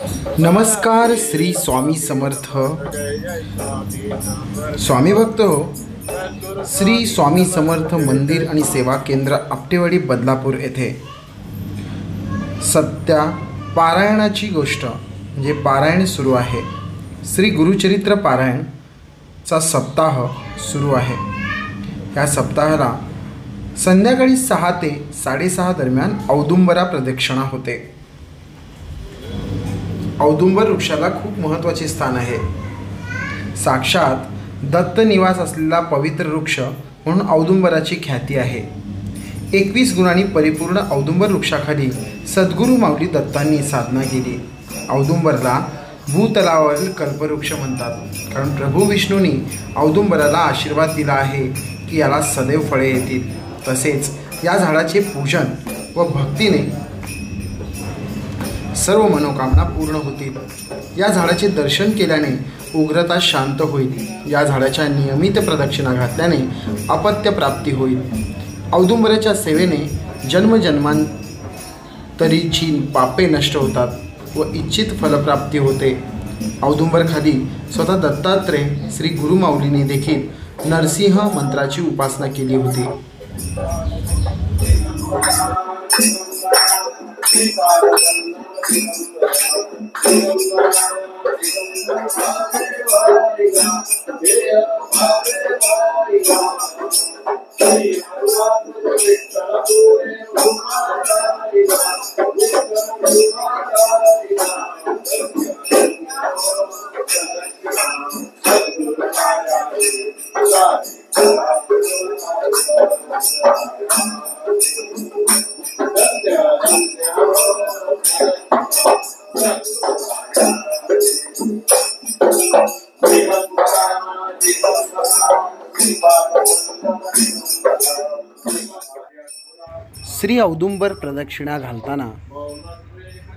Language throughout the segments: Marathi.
नमस्कार. श्री स्वामी समर्थ. स्वामी भक्त हो. श्री स्वामी समर्थ मंदिर आणि सेवा केंद्र आपटेवाडी बदलापूर येथे सध्या पारायणाची गोष्ट म्हणजे पारायण सुरू आहे. श्री गुरुचरित्र पारायणचा सप्ताह सुरू आहे. या सप्ताहाला संध्याकाळी 6 ते 6:30 दरम्यान औदुंबरा प्रदक्षिणा होते. औदुंबर वृक्षाला खूप महत्त्वाचे स्थान आहे. साक्षात दत्त निवास असलेला पवित्र वृक्ष म्हणून औदुंबराची ख्याती आहे. 21 गुणांनी परिपूर्ण औदुंबर वृक्षाखाली सद्गुरू माऊली दत्तांनी साधना केली. औदुंबरला भूतलावरील कल्पवृक्ष म्हणतात, कारण प्रभू विष्णूंनी औदुंबराला आशीर्वाद दिला आहे की याला सदैव फळे येतील. तसेच या झाडाचे पूजन व भक्तीने सर्व मनोकामना पूर्ण होतील. या झाडाचे दर्शन केल्याने उग्रता शांत होईल. या झाडाच्या नियमित प्रदक्षिणा घातल्याने अपत्य प्राप्ती होईल. औदुंबराच्या सेवेने जन्मजन्मांतरीची पापे नष्ट होतात व इच्छित फलप्राप्ती होते. औदुंबरखाली स्वतः दत्तात्रेय श्री गुरुमाऊलीने देखील नरसिंह मंत्राची उपासना केली होती. श्री औदुंबर प्रदक्षिणा घालताना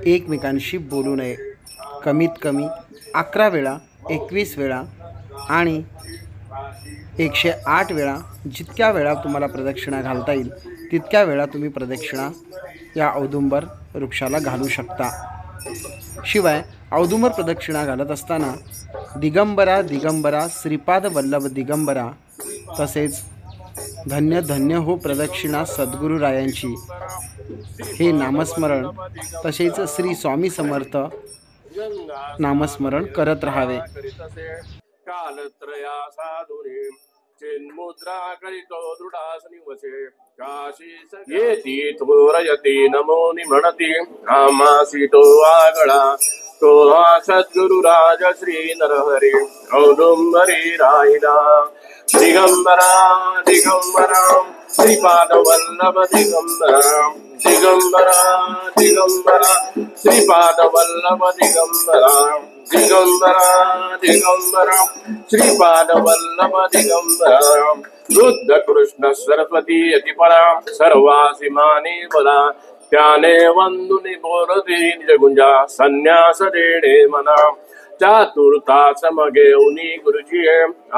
एकमेकांशी बोलू नये. कमीत कमी 11 वेळा, 21 वेळा आणि 108 वेळा, जितक्या वेळा तुम्हाला प्रदक्षिणा घालता येईल तितक्या वेळा तुम्ही प्रदक्षिणा या औदुंबर वृक्षाला घालू शकता. शिवाय औदुंबर प्रदक्षिणा घालत असताना दिगंबरा दिगंबरा श्रीपाद वल्लभ दिगंबरा, तसेच धन्य धन्य हो प्रदक्षिणा सद्गुरुरायांची हे नामस्मरण, तसेच श्री स्वामी समर्थ नामस्मरण करत राहावे. कालत्रया साधुनी चिन्मुद्रा करितो दृढासनी वसे काशी येती थोरयती नमो निमणती आमासी तो आगळा तो हा सद्गुरुराज श्री नरहरी औदुंबरी राहिला. दिगंबरा दिगंबरा श्रीपाद वल्लभ दिगंबरा दिगंबरा दिगंबरा श्रीपाद वल्लभ दिगंबरा दिगंबरा दिगंबरा श्रीपाद वल्लभ दिगंबरा. वृद्ध कृष्ण सरस्वती यतिपरा सर्वासिमानी बला त्याने वंदुनी बोलती निज गुंजा संन्यास देणे मना. चातुर्था समगेऊनी गुरुजी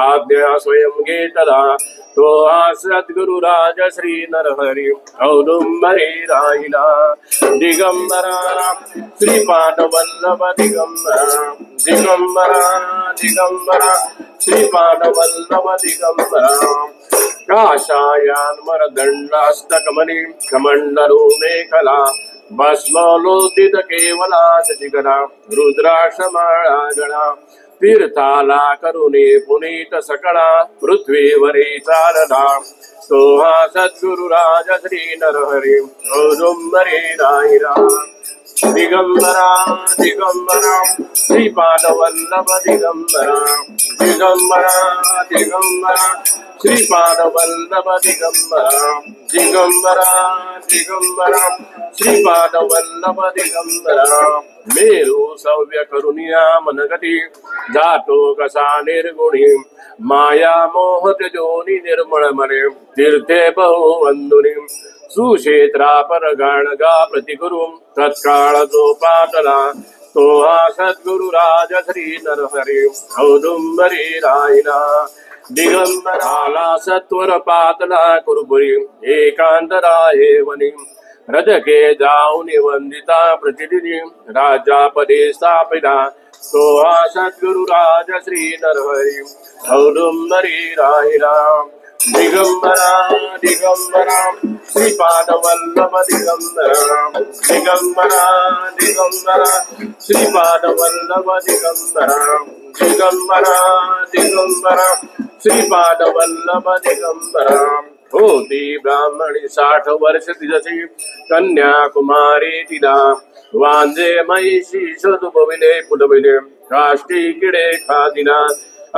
आज्ञा स्वयं घेतला तो हा सद्गुरुराज श्री नरहरी औदुंबरी राहिला. दिगंबरा श्रीपाद वल्लभ दिगंबरा दिगंबरा दिगंबरा श्रीपाद वल्लभ दिगंबरा. काशायान्मर दंडास्तकमणि कमंडलो मेखला भस्मलोदित केवला शशिगणा रुद्राक्षमाळा गणा. तीर्थाला करुणे पुनीत सकळा पृथ्वीवरी चालला तो हा सद्गुरुराज श्री नरहरी औदुंबरी राहिला. दिगंबरा दिगंबरा श्रीपाद वल्लभ दिगंबरा दिगंबरा दिगंबरा श्रीपाद वल्लभ दिगंबरा दिगंबरा दिगंबरा श्रीपाद वल्लभ दिगंबरा. मेरू सव्य करुनिया मनगती जातो कसा निर्गुणी माया मोहत जोनी निर्मळ मने तीर्थे बहु वंदुनी. सुक्षेत्रा परगाणगा प्रतिगुरु तत्काळ जो पातला तो हा सद्गुरुराज श्री नरहरी औदुंबरी राहिला. दिगंबराला सत्वर पातला कुरबुरी एकांतराये वनी रजके जाऊन वंदिता प्रतिदिनी राजापदे स्थापिता तो हा सद्गुरु राज श्री नरहरी औदुंबरी राहिला दिगंबरा दिगंबरा श्रीपाद वल्लभ दिगंबरा दिगंबरा दिगंबरा श्रीपाद वल्लभ दिगंबरा दिगंबरा दिगंबरा श्रीपाद वल्लभ दिगंबरा होती ब्राह्मणी 60 वर्ष तिजसी कन्याकुमारी तिला वांजे महिषी शतुपविले पुलविले काष्टी किडे खादिला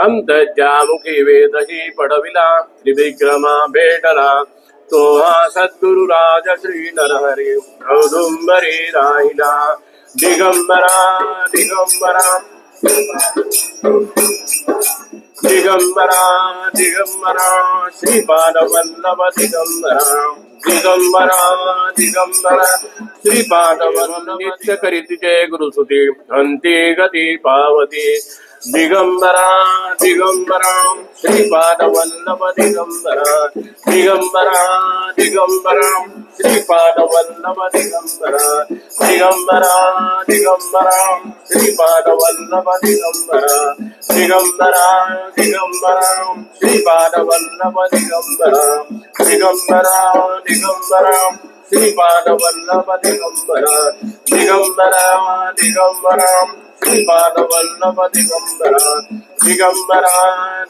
अंतर्जामुखी वेदही पडविला त्रिविक्रमा भेटला तो हा सद्गुरु राज श्री नरहरी औदुंबरी राहिला दिगंबरा दिगंबरा दिगंबरा दिगंबरा श्रीपाद वल्लभ दिगंबरा दिगंबरा दिगंबरा श्रीपाद वल्लभ नित्य करीती जय गुरुसुती अंती गती पावती दिगंबरा दिगंबरा श्रीपाद वल्लभ दिगंबरा दिगंबरा दिगंबरा श्रीपाद वल्लभ दिगंबरा दिगंबरा दिगंबरा श्रीपाद वल्लभ दिगंबरा दिगंबरा दिगंबरा श्रीपाद वल्लभ दिगंबरा दिगंबरा दिगंबरा श्रीपाद वल्लभ दिगंबरा दिगंबरा दिगंबरा श्रीपाद वल्लभ दिगंबरा दिगंबरा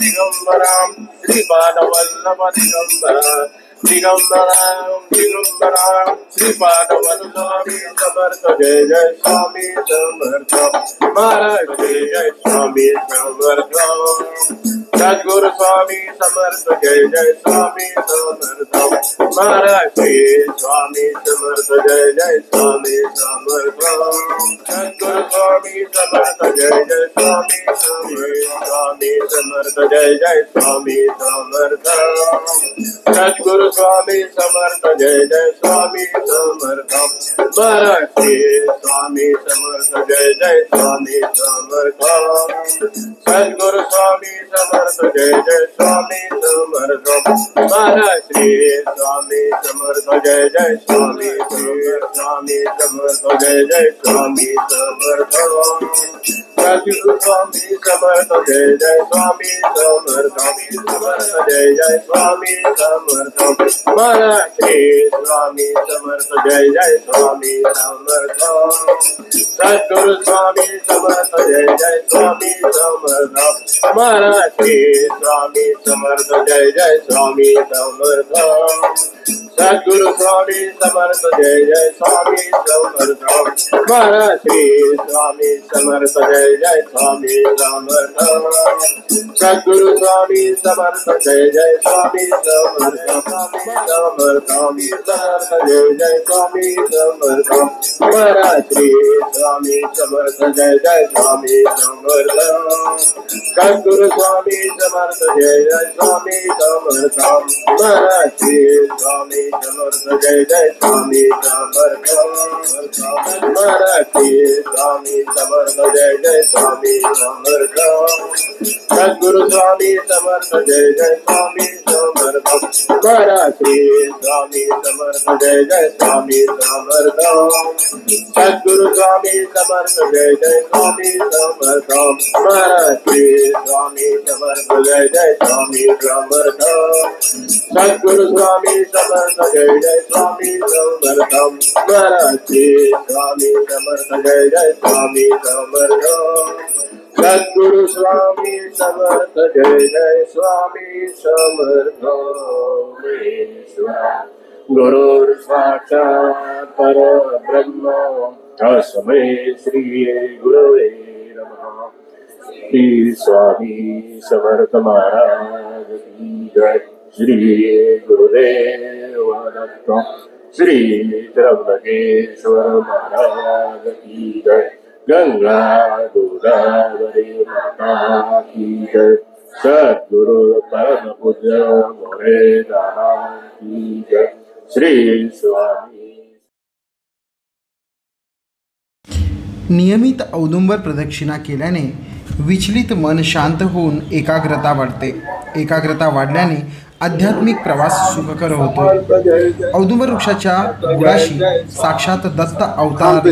दिगंबरा श्रीपाद वल्लभ दिगंबरा दिगंबरा दिगंबरा श्रीपाद वल्लभ समर्थ जय जय स्वामी समर्थ महाराज जय स्वामी समर्थ सद्गुरु स्वामी समर्थ जय जय स्वामी समर्थ महाराज स्वामी समर्थ जय जय स्वामी समर्थ सद्गुरु स्वामी समर्थ जय जय स्वामी स्वामी समर्थ जय जय स्वामी समर्थ सद्गुरु स्वामी समर्थ जय जय स्वामी समर्थ महाराज स्वामी समर्थ जय जय स्वामी समर्थ सद्गुरु स्वामी समर्थ जय जय स्वामी समर्थ महाराज स्वामी समर्थ जय जय स्वामी स्वामी समर्थ जय जय स्वामी समर्थ सद्गुरु स्वामी समर्थ जय जय स्वामी समर्थ समर्थ जय जय स्वामी समर्थ महाराज स्वामी समर्थ जय जय स्वामी समर्थ सद्गुरु स्वामी समर्थ जय जय स्वामी समर्थ महाराज स्वामी समर्थ जय जय स्वामी समर्थ सद्गुरु स्वामी समर्थ जय जय स्वामी समर्थ महाराज स्वामी समर्थ जय जय स्वामी समर्थ सद्गुरु स्वामी समर्थ जय जय स्वामी समर्थ समर्थ जय जय स्वामी समर्थ महाराज स्वामी समर्थ जय जय स्वामी समर्थ सद्गुरु स्वामी समर्थ जय जय स्वामी समर्थ महाराज स्वामी समर्थ जय जय स्वामी समर्थ महाराज स्वामी समर्थ जय जय स्वामी समर्थ सद्गुरु स्वामी समर्थ जय जय स्वामी समर्थ महाराज स्वामी समर्थ जय जय स्वामी समर्थ सद्गुरु स्वामी समर्थ जय जय स्वामी समर्थ महाराज स्वामी समर्थ जय जय स्वामी समर्थ सद्गुरु स्वामी समर्थ जय जय स्वामी समर्थ महाराज स्वामी समर्थ जय जय स्वामी समर्थ सद्गुरु स्वामी समर्थ जय जय स्वामी समर्थ गुरुर् साक्षात् परब्रह्म तस्मै श्री गुरवे नमः। श्री स्वामी समर्थ महाराज की जय। श्री गुरुदेव दत्त। श्री त्र्यंबकेश्वर महाराज की जय। गंगा गोदावरी माता की जय। सद्गुरु परम पूज्य मोरे दादा की जय। श्री स्वामी। नियमित औदुंबर प्रदक्षिणा केल्याने विचलित मन शांत होऊन एकाग्रता वाढते. एकाग्रता वाढल्याने आध्यात्मिक प्रवास सुखकर होतो. औदुंबर वृक्षाच्या बुडाशी साक्षात दत्त अवतार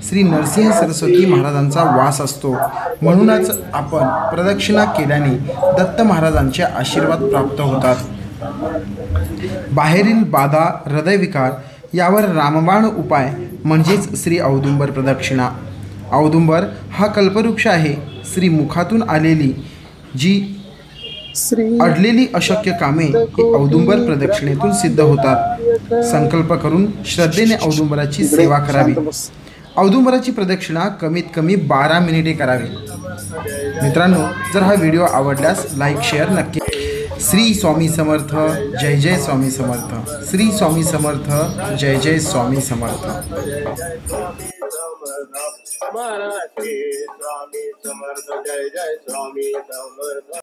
श्री नरसिंह सरस्वती महाराजांचा वास असतो. म्हणूनच आपण प्रदक्षिणा केल्याने दत्त महाराजांचे आशीर्वाद प्राप्त होतात. बाहेरील बाधा, हृदयविकार यावर रामबाण उपाय म्हणजेच श्री औदुंबर प्रदक्षिणा. औदुंबर हा कल्पवृक्ष आहे. श्री मुखातून आलेली जी अडलेली अशक्य कामे ही औदुंबर प्रदक्षिणेतून सिद्ध होतात. संकल्प करून श्रद्धेने औदुंबराची सेवा करावी. औदुंबराची प्रदक्षिणा कमीत कमी 12 मिनिटे करावी. मित्रांनो, जर हा व्हिडिओ आवडल्यास लाईक शेअर नक्की. श्री स्वामी समर्थ. जय जय स्वामी समर्थ. श्री स्वामी समर्थ. जय जय स्वामी समर्थ. महाराज स्वामी समर्थ. जय जय स्वामी समर्थ.